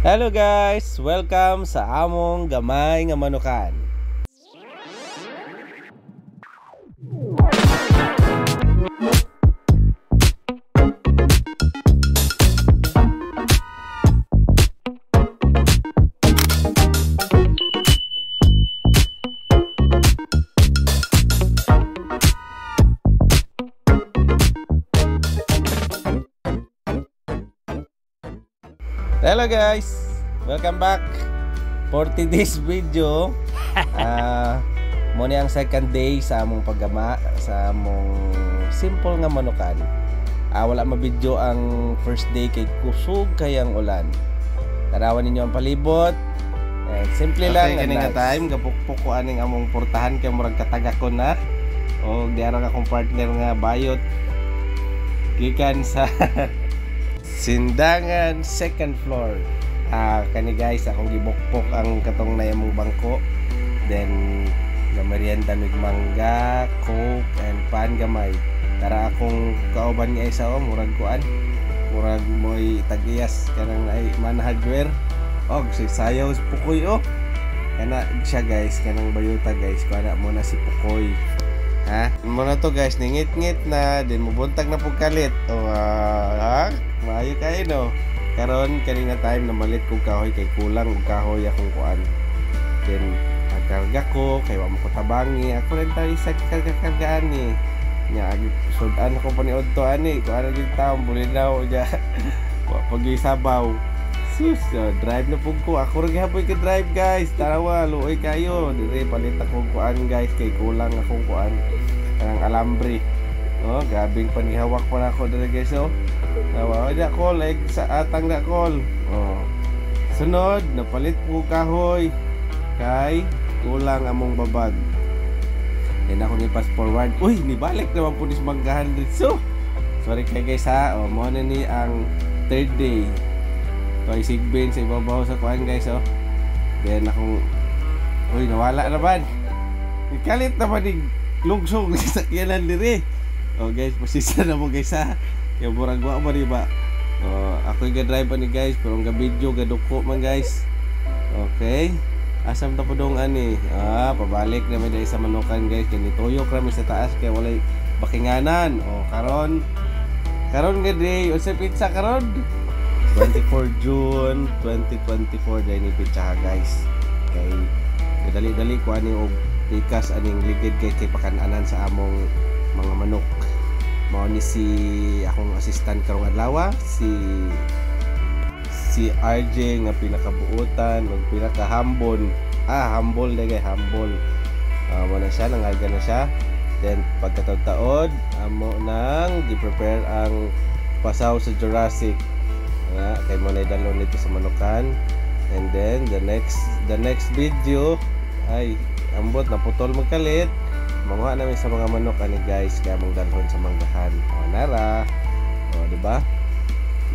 Hello guys! Welcome sa among gamay nga manukan. Hello guys! Welcome back for today's video. Muna ang second day sa among paggama sa among simple nga manukan. Wala mabidyo ang first day kay kusog kayang ulan. Tarawan ninyo ang palibot. Simple lang kaning nice. time gapukpok ko aning among portahan kay murag katagak ko na. O di ara akong partner nga bayot gikan sa Sindangan second floor. Kani guys, akong gibukpok ang katong nayamong bangko. Then gamarienda mig mangga, coke and pan gamay. Tara akong kauban nga isa murag kuan. Murag moy tagiyas kanang ay man hardware. Si sayaw si Pukoy Kana siya guys, kanang bayuta guys. Kuana mo na si Pukoy. Muna to guys, ningit-ngit na din mubuntag na pug kalit. Maayo kayo no. Karon kanina time na malit kog kahoy kay kulang og kahoy akong kuan. Then nagkarga ko kay wa mo ko tabangi. Ako rin tayo sa karga-kargaan ni. Nya agi sudan ako paniod to ani. Kuan gyud taon bulinaw ja. Wa pag-isabaw. Sus, drive na pug ko. Ako rin hapoy ka drive guys. Tarawa, luoy kayo. Dire palit ako kuan guys kay kulang akong kuan. Kanang alambre. Gabing panihawak pa na ako dire guys Nawa da call like sa atang da call. Sunod napalit ko kahoy kay kulang among babag. Then ako ni fast forward. Uy, nibalik naman po dis manggahan dito. Sorry kay guys mo na ni ang third day. Kay sigbin sa ibabaw sa kuan guys Then akong nawala naman. Ikalit naman ni lugsong sa sakyanan dire. Guys, pasisa na mo guys Kaya murag wa ba diba? Ako yung drive ni guys, pero ang video gaduko man guys. Okay. Asam ta podong ani. Pabalik na may sa manukan guys. Kaya nituyok rami sa taas kaya walay bakinganan. Karon nga day, unsa pizza karon? 24 June 2024 day ni pizza guys. Kay dali-dali ko ani og tikas aning ligid kay pakananan sa among mga manok. Mao ni si akong assistant karong adlaw si RJ nga pinakabuutan ug pinakahambol. Humble dagay humble. Mo na siya nangaga na siya. Then pagkataod-taod amo nang gi-prepare ang pasaw sa Jurassic. Kay mo na dalon nito sa manukan. And then the next video ay ambot na putol magkalit. Manguha namin sa mga manok ani guys kaya mong dalhon sa manggahan. Nara. Diba?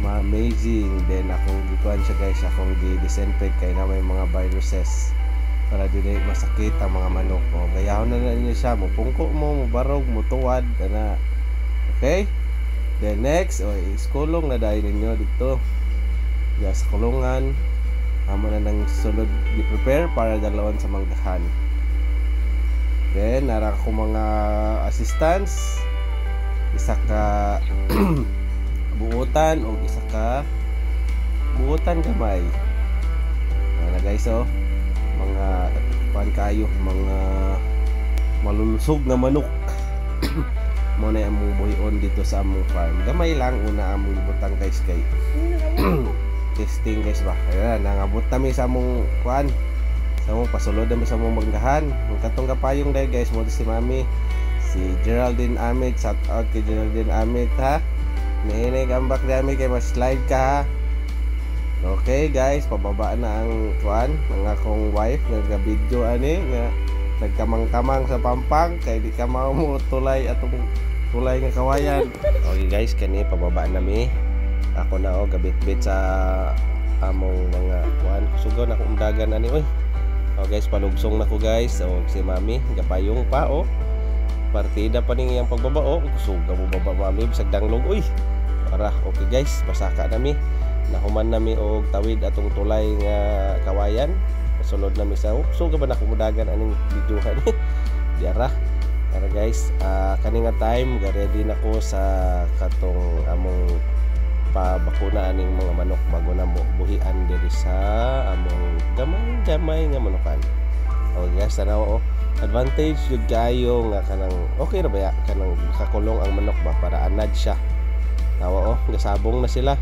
Amazing. Then akong gikuan siya guys, akong gi-disinfect kay na may mga viruses para dili masakit ang mga manok. Gayahon na ninyo siya, mupungko mo, mubarog, mutuwad kana. Okay? Then next, iskulong na dahil ninyo dito. Sa kulungan. Amo na nang sulod gi-prepare para dalawon sa manggahan. Then, nara ko mga assistants. Isa ka buutan o isa ka buutan gamay. Na guys mga kuan kayo, mga malulusog na manok. Mo na among buhion dito sa among farm. Gamay lang una among butang guys kay testing guys ba. Ayan, nangabot kami sa among kuan. So, pasulod namin sa mong manggahan. Ang katong kapayong dahil guys, mo si Mami, si Geraldine Amit. Shout out kay Geraldine Amit Nainay gambak namin kay mas slide ka Okay guys, pababa na ang kuan ng akong wife. Nagka-video ani nga nagkamang-kamang sa pampang kay di ka mao mo tulay atong tulay nga kawayan. Okay guys, kani pababa nami. Ako na gabit-bit sa among mga kuan. Sugaw na akong dagan ani guys, palugsong na ko guys. Si Mami gapayong pa partida pa ning iyang pagbaba suga mo baba Mami bisag danglog para okay guys, pasaka nami. nahuman nami og tawid atong tulay nga kawayan. Sulod nami sa so ka ba na kumudagan aning videohan diara. Para guys, kani nga time ready na ko sa katong among pabakuna aning mga manok bago na buhian diri sa among gamay nga manukan. O guys, tanaw advantage jud kayo nga kanang okay ra ba ya kanang kakulong ang manok ba para anad siya. Tawa gasabong na sila.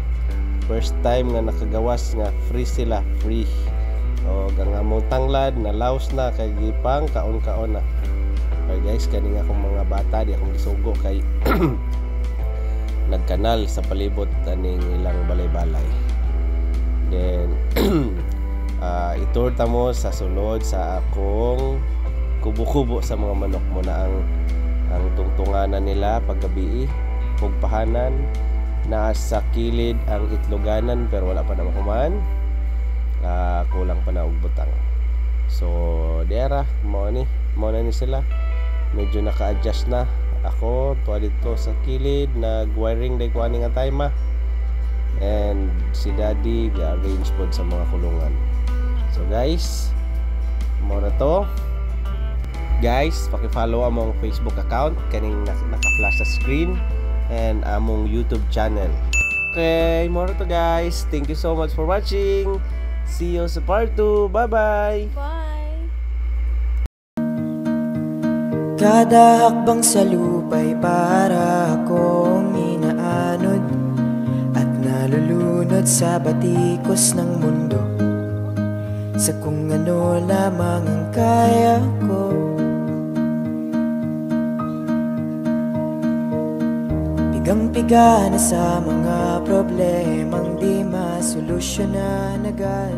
First time nga nakagawas nga free sila, free. O gang among tanglad na laos na kay gipang kaon-kaon na. Okay guys, kani nga akong mga bata di akong gisugo kay nagkanal sa palibot taning ilang balay-balay. Then itur ta mo sa sulod sa akong kubo-kubo sa mga manok mo na ang tungtunganan nila paggabi, pugpahanan na sa kilid ang itloganan pero wala pa na mahuman. Kulang pa na og butang. So diara mo na ni sila. Medyo naka-adjust na ako tuwa dito sa kilid, nag-wiring day ko ani nga time and si daddy ga-arrange pod sa mga kulungan. So guys, mo na to. Guys, paki-follow among Facebook account kaning naka-flash sa screen and among YouTube channel. Okay, mo na to guys. Thank you so much for watching. See you sa part 2. Bye-bye. Bye! Kada hakbang sa lupa'y para akong inaanod at nalulunod sa batikos ng mundo, sa kung ano lamang ang kaya ko. Pigang-piga na sa mga problemang di masolusyonan agad.